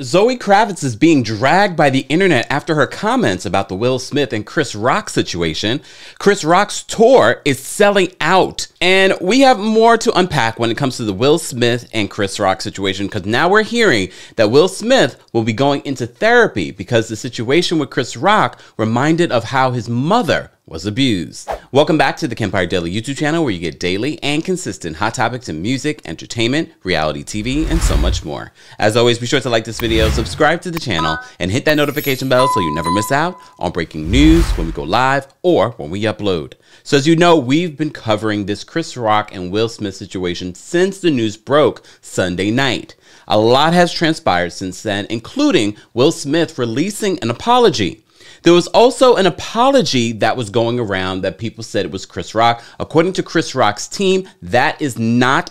Zoe Kravitz is being dragged by the internet after her comments about the Will Smith and Chris Rock situation. Chris Rock's tour is selling out. And we have more to unpack when it comes to the Will Smith and Chris Rock situation, because now we're hearing that Will Smith will be going into therapy because the situation with Chris Rock reminded of how his mother was abused. Welcome back to the Kempire Daily YouTube channel, where you get daily and consistent hot topics in music, entertainment, reality TV, and so much more. As always, be sure to like this video, subscribe to the channel, and hit that notification bell so you never miss out on breaking news when we go live or when we upload. So as you know, we've been covering this Chris Rock and Will Smith situation since the news broke Sunday night. A lot has transpired since then, including Will Smith releasing an apology. There was also an apology that was going around that people said it was Chris Rock. According to Chris Rock's team, that is not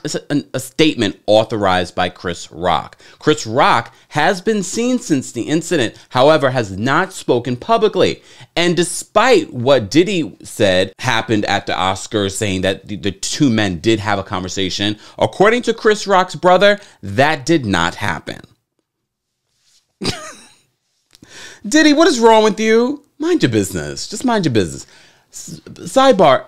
a statement authorized by Chris Rock. Chris Rock has been seen since the incident, however, has not spoken publicly. And despite what Diddy said happened at the Oscars, saying that the two men did have a conversation, according to Chris Rock's brother, that did not happen. Diddy, what is wrong with you? Mind your business. Just mind your business. Sidebar,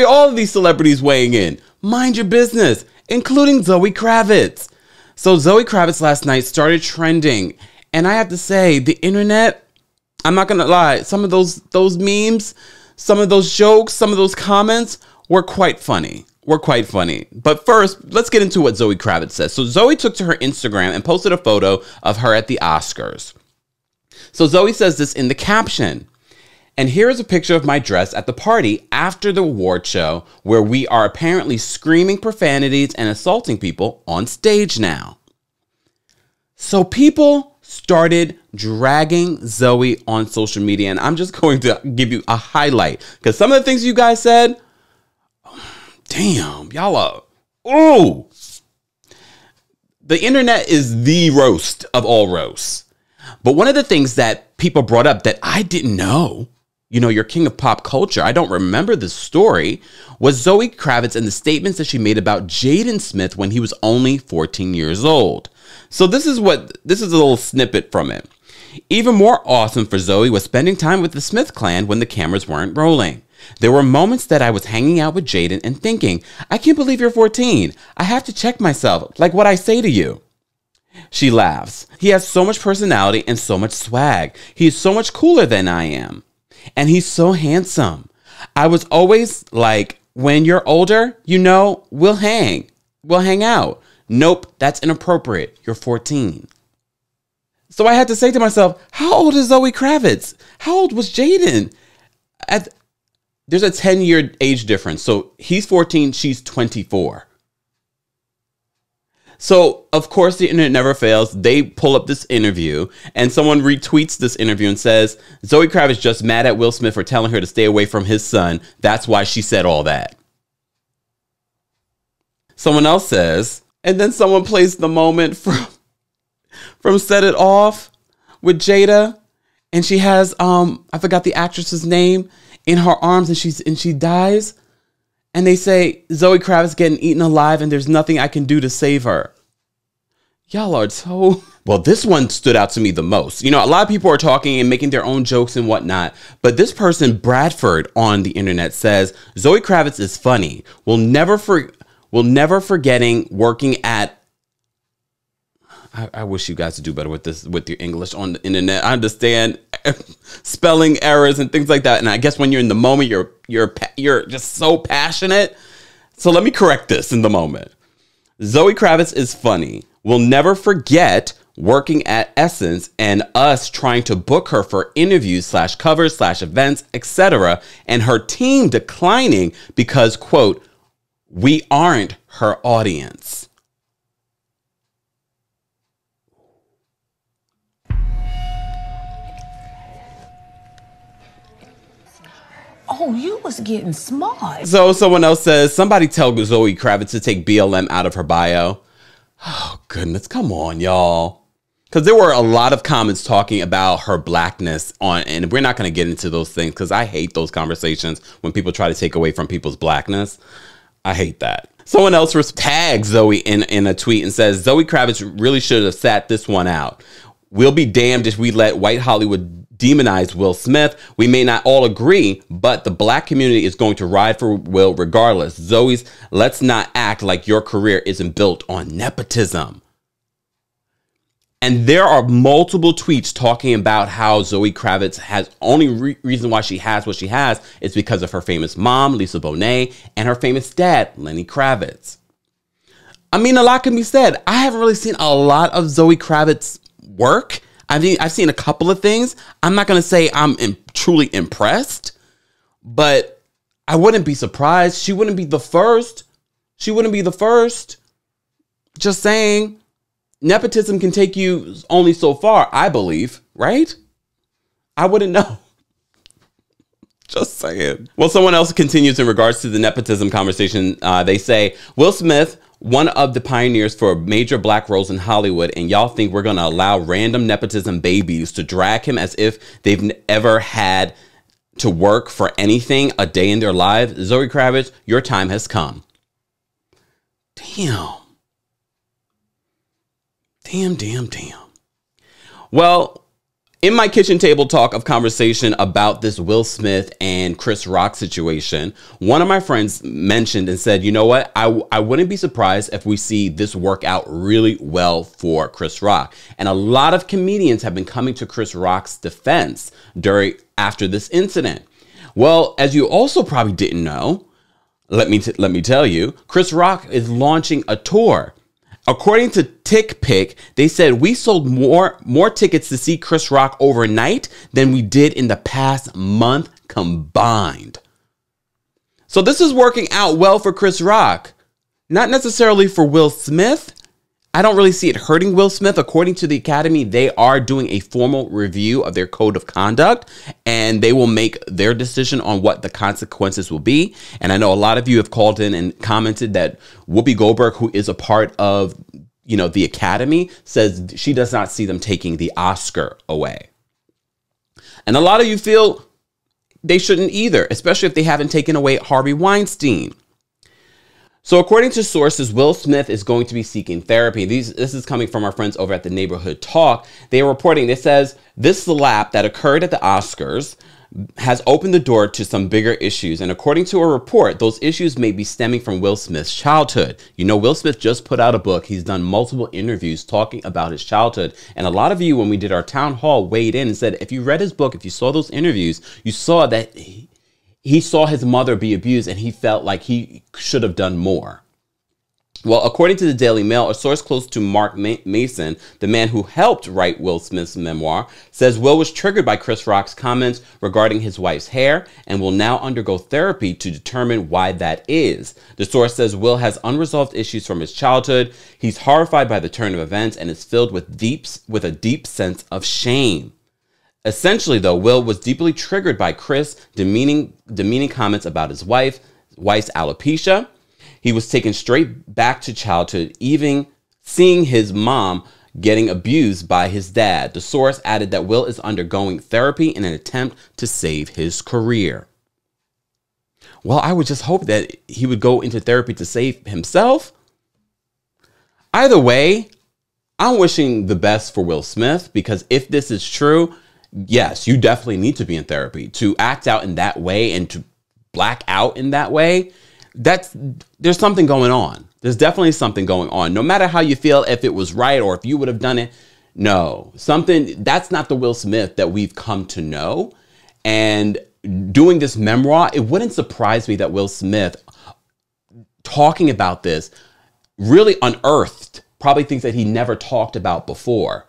all of these celebrities weighing in. Mind your business, including Zoe Kravitz. So Zoe Kravitz last night started trending. And I have to say, the internet, I'm not going to lie, some of those memes, some of those jokes, some of those comments were quite funny. But first, let's get into what Zoe Kravitz says. So Zoe took to her Instagram and posted a photo of her at the Oscars. So Zoe says this in the caption. And here is a picture of my dress at the party after the award show, where we are apparently screaming profanities and assaulting people on stage now. So people started dragging Zoe on social media, and I'm just going to give you a highlight, because some of the things you guys said, damn, y'all are, ooh. The internet is the roast of all roasts. But one of the things that people brought up that I didn't know, you know, you're king of pop culture, I don't remember this story, was Zoe Kravitz and the statements that she made about Jaden Smith when he was only 14 years old. So this is a little snippet from it. Even more awesome for Zoe was spending time with the Smith clan when the cameras weren't rolling. There were moments that I was hanging out with Jaden and thinking, I can't believe you're 14. I have to check myself, like what I say to you. She laughs. He has so much personality and so much swag. He's so much cooler than I am. And he's so handsome. I was always like, when you're older, you know, we'll hang out. Nope, that's inappropriate. You're 14. So I had to say to myself, how old is Zoe Kravitz? How old was Jaden? There's a 10-year age difference. So he's 14, she's 24. So, of course, the internet never fails. They pull up this interview and someone retweets this interview and says, Zoe Kravitz just mad at Will Smith for telling her to stay away from his son. That's why she said all that. Someone else says, and then someone plays the moment from Set It Off with Jada. And she has, I forgot the actress's name, in her arms, and she dies. And they say, Zoe Kravitz getting eaten alive and there's nothing I can do to save her. Y'all are so... Well, this one stood out to me the most. You know, a lot of people are talking and making their own jokes and whatnot. But this person, Bradford, on the internet says, Zoe Kravitz is funny. We'll never forgetting working at... I wish you guys would do better with this, with your English on the internet. I understand spelling errors and things like that. And I guess when you're in the moment, you're just so passionate. So let me correct this in the moment. Zoe Kravitz is funny. We'll never forget working at Essence and us trying to book her for interviews / covers / events, etc. And her team declining because, quote, we aren't her audience. Oh, you was getting smart. So someone else says, somebody tell Zoe Kravitz to take BLM out of her bio. Oh, goodness. Come on, y'all. Because there were a lot of comments talking about her blackness and we're not going to get into those things because I hate those conversations when people try to take away from people's blackness. I hate that. Someone else tags Zoe in a tweet and says, Zoe Kravitz really should have sat this one out. We'll be damned if we let white Hollywood demonize Will Smith. We may not all agree, but the black community is going to ride for Will regardless. Zoe's, let's not act like your career isn't built on nepotism. And there are multiple tweets talking about how Zoe Kravitz has only reason why she has what she has is because of her famous mom, Lisa Bonet, and her famous dad, Lenny Kravitz. I mean, a lot can be said. I haven't really seen a lot of Zoe Kravitz work. I mean, I've seen a couple of things. I'm not going to say I'm truly impressed, but I wouldn't be surprised. She wouldn't be the first. She wouldn't be the first. Just saying. Nepotism can take you only so far, I believe, right? I wouldn't know. Just saying. Well, someone else continues in regards to the nepotism conversation. They say, Will Smith, one of the pioneers for major black roles in Hollywood, and y'all think we're going to allow random nepotism babies to drag him as if they've ever had to work for anything a day in their lives? Zoe Kravitz, your time has come. Damn. Damn. Well, in my kitchen table talk of conversation about this Will Smith and Chris Rock situation, one of my friends mentioned and said, you know what? I wouldn't be surprised if we see this work out really well for Chris Rock. And a lot of comedians have been coming to Chris Rock's defense after this incident. Well, as you also probably didn't know, let me tell you, Chris Rock is launching a tour. According to TickPick, they said we sold more tickets to see Chris Rock overnight than we did in the past month combined. So this is working out well for Chris Rock. Not necessarily for Will Smith. I don't really see it hurting Will Smith. According to the Academy, they are doing a formal review of their code of conduct, and they will make their decision on what the consequences will be. And I know a lot of you have called in and commented that Whoopi Goldberg, who is a part of, the Academy, says she does not see them taking the Oscar away. And a lot of you feel they shouldn't either, especially if they haven't taken away Harvey Weinstein. So according to sources, Will Smith is going to be seeking therapy. This is coming from our friends over at the Neighborhood Talk. They are reporting, it says, this slap that occurred at the Oscars has opened the door to some bigger issues. And according to a report, those issues may be stemming from Will Smith's childhood. Will Smith just put out a book. He's done multiple interviews talking about his childhood. And a lot of you, when we did our town hall, weighed in and said, if you read his book, if you saw those interviews, you saw that he saw his mother be abused and he felt like he should have done more. Well, according to the Daily Mail, a source close to Mark Mason, the man who helped write Will Smith's memoir, says Will was triggered by Chris Rock's comments regarding his wife's hair and will now undergo therapy to determine why that is. The source says Will has unresolved issues from his childhood. He's horrified by the turn of events and is filled with a deep sense of shame. Essentially, though, Will was deeply triggered by Chris' demeaning comments about his wife's alopecia. He was taken straight back to childhood, even seeing his mom getting abused by his dad. The source added that Will is undergoing therapy in an attempt to save his career. Well, I would just hope that he would go into therapy to save himself. Either way, I'm wishing the best for Will Smith, because if this is true, yes, you definitely need to be in therapy. To act out in that way and to black out in that way, there's something going on. There's definitely something going on. No matter how you feel, if it was right or if you would have done it, that's not the Will Smith that we've come to know. And doing this memoir, it wouldn't surprise me that Will Smith, talking about this, really unearthed probably things that he never talked about before.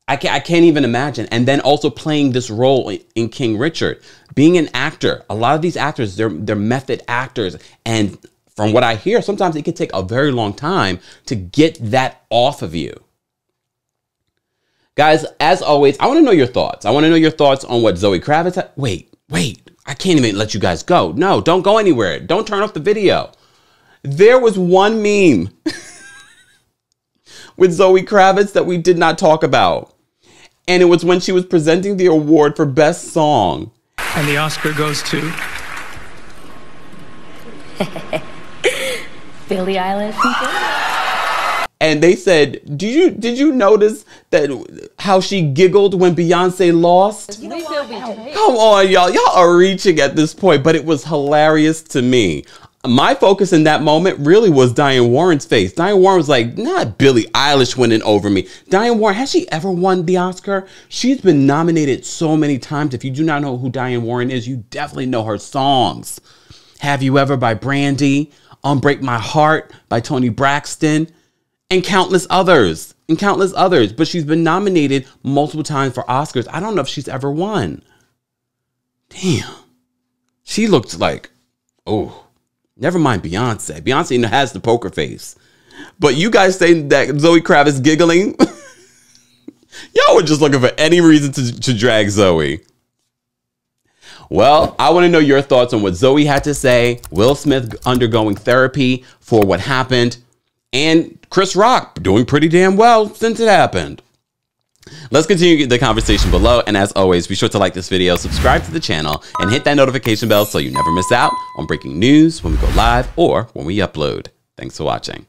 I can't even imagine. And then also playing this role in King Richard, being an actor. A lot of these actors, they're method actors. And from what I hear, sometimes it can take a very long time to get that off of you. Guys, as always, I want to know your thoughts. I want to know your thoughts on what Zoe Kravitz... Wait. I can't even let you guys go. No, don't go anywhere. Don't turn off the video. There was one meme with Zoe Kravitz that we did not talk about. And it was when she was presenting the award for Best Song. And the Oscar goes to... Billie Eilish. And they said, did you notice that how she giggled when Beyonce lost? We feel betrayed. Come on, y'all. Y'all are reaching at this point, but it was hilarious to me. My focus in that moment really was Diane Warren's face. Diane Warren was like, not Billie Eilish winning over me. Diane Warren, has she ever won the Oscar? She's been nominated so many times. If you do not know who Diane Warren is, you definitely know her songs. Have You Ever by Brandy, Unbreak My Heart by Toni Braxton, and countless others. But she's been nominated multiple times for Oscars. I don't know if she's ever won. Damn. She looked like, oh, never mind Beyonce. Beyonce has the poker face. But you guys saying that Zoe Kravitz giggling, y'all were just looking for any reason to drag Zoe. Well, I want to know your thoughts on what Zoe had to say, Will Smith undergoing therapy for what happened, and Chris Rock doing pretty damn well since it happened. Let's continue the conversation below. And as always, be sure to like this video, subscribe to the channel, and hit that notification bell so you never miss out on breaking news when we go live or when we upload. Thanks for watching.